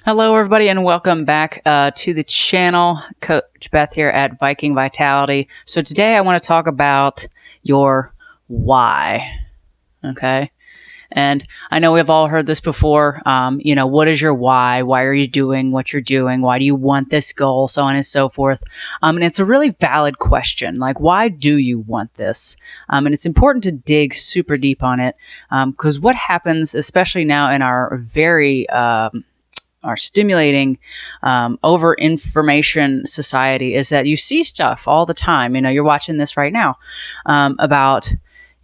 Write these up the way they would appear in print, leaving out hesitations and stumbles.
Hello, everybody, and welcome back to the channel. Coach Beth here at Viking Vitality. So today I want to talk about your why, okay? And I know we've all heard this before. What is your why? Why are you doing what you're doing? Why do you want this goal? So on and so forth. And it's a really valid question. Like, why do you want this? And it's important to dig super deep on it because what happens, especially now in our very our stimulating over information society, is that you see stuff all the time. You're watching this right now about,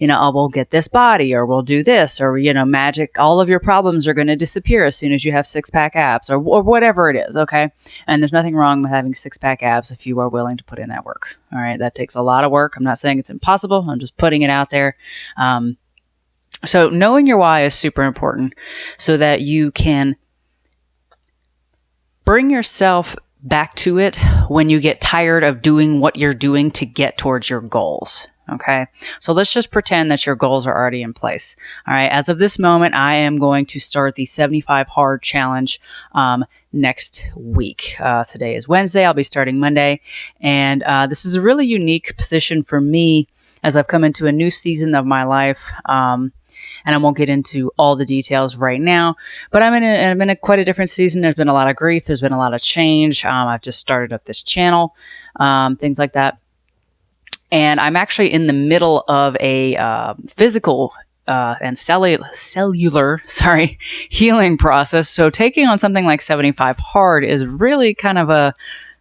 oh, we'll get this body, or we'll do this, or, magic, all of your problems are going to disappear as soon as you have six-pack abs, or whatever it is. Okay. And there's nothing wrong with having six-pack abs if you are willing to put in that work. All right. That takes a lot of work. I'm not saying it's impossible. I'm just putting it out there. So knowing your why is super important so that you can bring yourself back to it when you get tired of doing what you're doing to get towards your goals. Okay. So let's just pretend that your goals are already in place. All right. As of this moment, I am going to start the 75 hard challenge next week. Today is Wednesday. I'll be starting Monday. And this is a really unique position for me as I've come into a new season of my life. And I won't get into all the details right now, but I'm in a quite a different season. There's been a lot of grief. There's been a lot of change. I've just started up this channel, things like that. And I'm actually in the middle of a physical and cellular healing process. So taking on something like 75 hard is really kind of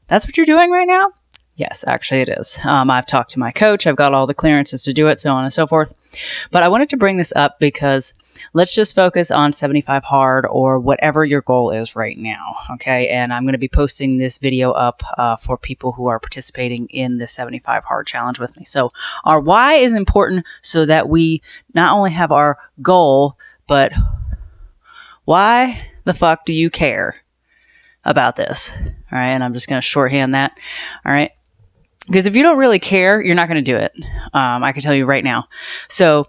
that's what you're doing right now? Yes, actually it is. I've talked to my coach. I've got all the clearances to do it, so on and so forth. But I wanted to bring this up because let's just focus on 75 hard or whatever your goal is right now, okay? And I'm going to be posting this video up for people who are participating in the 75 hard challenge with me. So our why is important so that we not only have our goal, but why the fuck do you care about this? All right, and I'm just going to shorthand that, all right? Because if you don't really care, you're not going to do it. I can tell you right now. So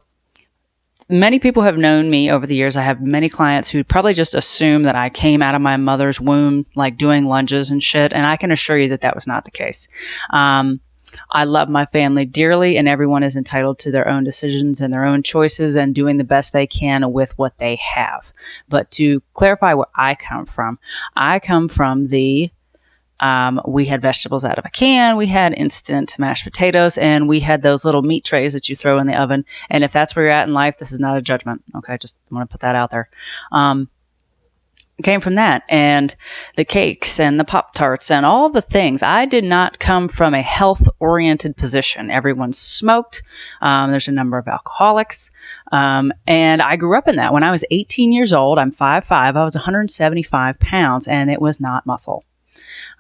many people have known me over the years. I have many clients who probably just assume that I came out of my mother's womb, like doing lunges and shit. And I can assure you that that was not the case. I love my family dearly, and everyone is entitled to their own decisions and their own choices and doing the best they can with what they have. But to clarify where I come from we had vegetables out of a can, we had instant mashed potatoes, and we had those little meat trays that you throw in the oven. And if that's where you're at in life, this is not a judgment. Okay, just want to put that out there. It came from that, and the cakes and the Pop-Tarts and all the things. I did not come from a health-oriented position. Everyone smoked. There's a number of alcoholics. And I grew up in that. When I was 18 years old, I'm 5'5", I was 175 pounds, and it was not muscle.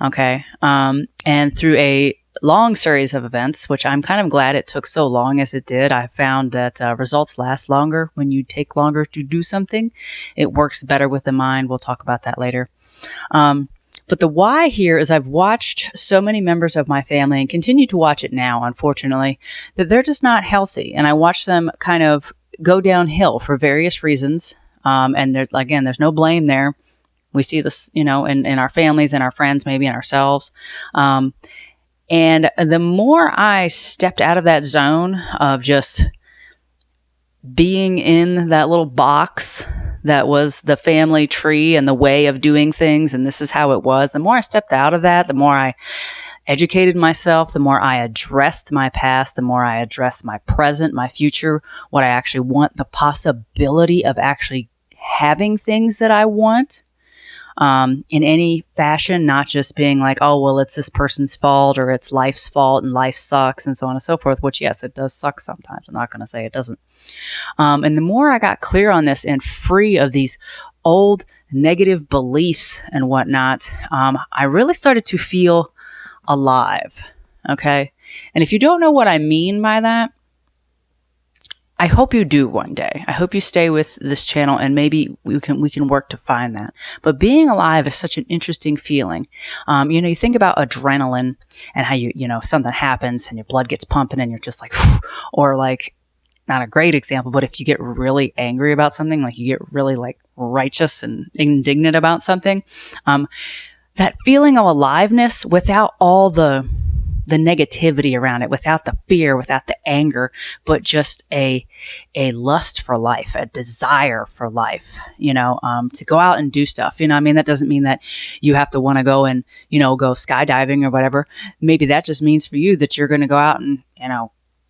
Okay. And through a long series of events, which I'm kind of glad it took so long as it did, I found that results last longer when you take longer to do something. It works better with the mind. We'll talk about that later. But the why here is I've watched so many members of my family and continue to watch it now, unfortunately, that they're just not healthy. And I watch them kind of go downhill for various reasons. And there's no blame there. We see this, in our families and our friends, maybe in ourselves. And the more I stepped out of that zone of just being in that little box that was the family tree and the way of doing things, and this is how it was, the more I stepped out of that, the more I educated myself, the more I addressed my past, the more I addressed my present, my future, what I actually want, the possibility of actually having things that I want. In any fashion, not just being like, oh, well, it's this person's fault or it's life's fault and life sucks and so on and so forth, which, yes, it does suck sometimes. I'm not going to say it doesn't. And the more I got clear on this and free of these old negative beliefs and whatnot, I really started to feel alive. Okay. And if you don't know what I mean by that, I hope you do one day. I hope you stay with this channel and maybe we can work to find that. But being alive is such an interesting feeling. You think about adrenaline and how something happens and your blood gets pumping and you're just like, or like, not a great example, but if you get really angry about something, like you get really like righteous and indignant about something, that feeling of aliveness without all the negativity around it, without the fear, without the anger, but just a lust for life, a desire for life, to go out and do stuff. That doesn't mean that you have to want to go and, go skydiving or whatever. Maybe that just means for you that you're going to go out and,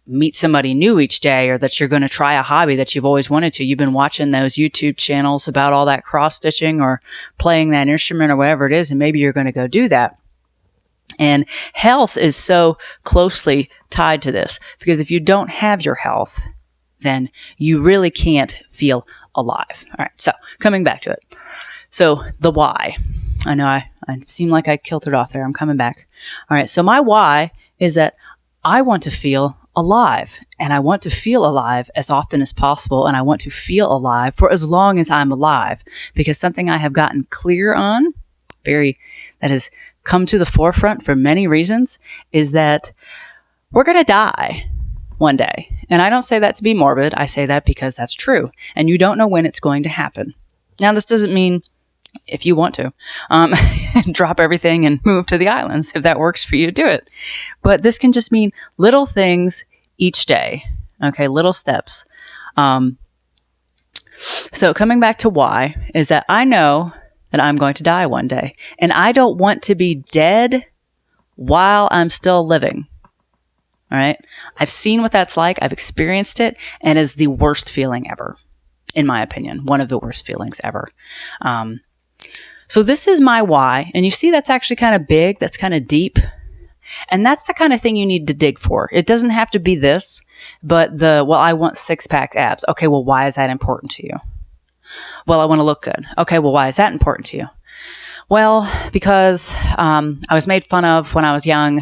meet somebody new each day, or that you're going to try a hobby that you've always wanted to. You've been watching those YouTube channels about all that cross stitching or playing that instrument or whatever it is, and maybe you're going to go do that. And health is so closely tied to this, because if you don't have your health, then you really can't feel alive. All right. So coming back to it. So the why. I know I seem like I killed it off there. I'm coming back. All right. So my why is that I want to feel alive, and I want to feel alive as often as possible. And I want to feel alive for as long as I'm alive, because something I have gotten clear on, that has come to the forefront for many reasons, is that we're going to die one day. And I don't say that to be morbid. I say that because that's true. And you don't know when it's going to happen. Now, this doesn't mean if you want to, drop everything and move to the islands. If that works for you, do it. But this can just mean little things each day. Okay, little steps. So coming back to why is that I know that I'm going to die one day, and I don't want to be dead while I'm still living. All right. I've seen what that's like. I've experienced it, and it's the worst feeling ever, in my opinion, one of the worst feelings ever. So this is my why. And you see, that's actually kind of big. That's kind of deep. And that's the kind of thing you need to dig for. It doesn't have to be this, but I want 6-pack abs. Okay. Well, why is that important to you? Well, I want to look good. Okay. Well, why is that important to you? Well, because, I was made fun of when I was young,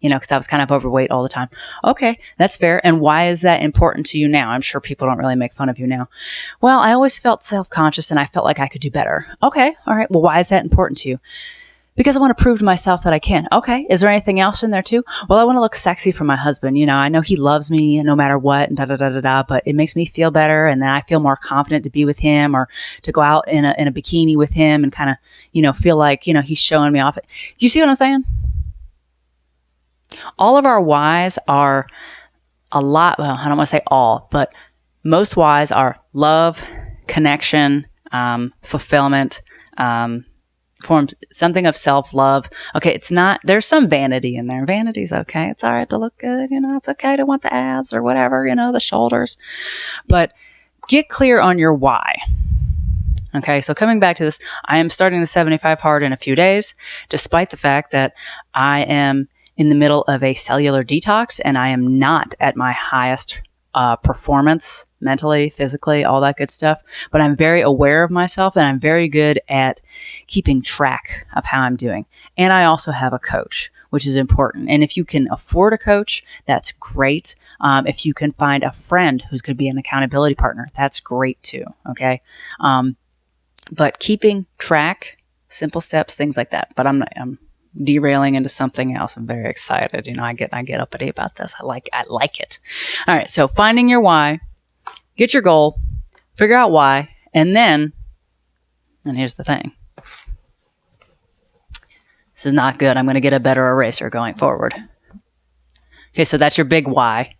because I was kind of overweight all the time. Okay, that's fair. And why is that important to you now? I'm sure people don't really make fun of you now. Well, I always felt self-conscious, and I felt like I could do better. Okay, all right. Well, why is that important to you? Because I want to prove to myself that I can. Okay, is there anything else in there too? Well, I want to look sexy for my husband. I know he loves me no matter what, and but it makes me feel better, and then I feel more confident to be with him, or to go out in a bikini with him and kind of, feel like, he's showing me off. Do you see what I'm saying? All of our whys are I don't want to say all, but most whys are love, connection, fulfillment, forms something of self-love. Okay, it's not, there's some vanity in there. Vanity's okay. It's all right to look good. It's okay to want the abs or whatever, the shoulders. But get clear on your why. Okay, so coming back to this, I am starting the 75 hard in a few days, despite the fact that I am in the middle of a cellular detox, and I am not at my highest performance mentally, physically, all that good stuff. But I'm very aware of myself, and I'm very good at keeping track of how I'm doing. And I also have a coach, which is important. And if you can afford a coach, that's great. If you can find a friend who's going to be an accountability partner, that's great too. Okay. But keeping track, simple steps, things like that. But I'm derailing into something else. I'm very excited. I get uppity about this. I like it. All right. So finding your why, get your goal, figure out why, and here's the thing. This is not good. I'm going to get a better eraser going forward. Okay. So that's your big why.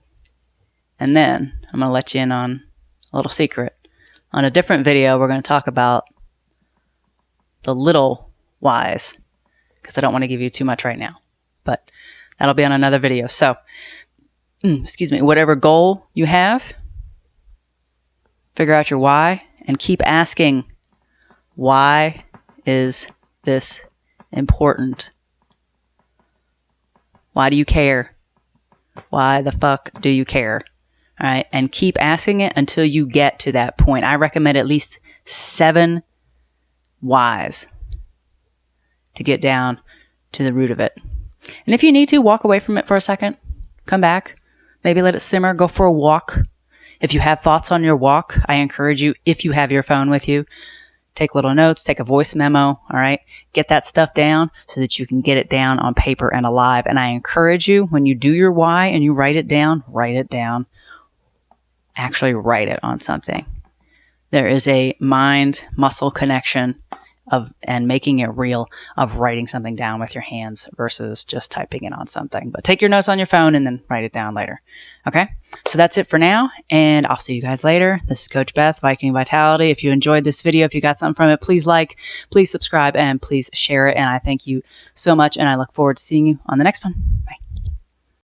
And then I'm going to let you in on a little secret. On a different video, we're going to talk about the little whys, because I don't want to give you too much right now, but that'll be on another video. So, whatever goal you have, figure out your why, and keep asking, why is this important? Why do you care? Why the fuck do you care? All right. And keep asking it until you get to that point. I recommend at least 7 whys to get down to the root of it. And if you need to, walk away from it for a second, come back, maybe let it simmer, go for a walk. If you have thoughts on your walk, I encourage you, if you have your phone with you, take little notes, take a voice memo, all right? Get that stuff down so that you can get it down on paper and alive. And I encourage you, when you do your why and you write it down, actually write it on something. There is a mind muscle connection and making it real of writing something down with your hands versus just typing it on something. But take your notes on your phone and then write it down later. Okay? So that's it for now, and I'll see you guys later. This is Coach Beth, Viking Vitality. If you enjoyed this video, if you got something from it, please like, please subscribe, and please share it. And I thank you so much, and I look forward to seeing you on the next one. Bye.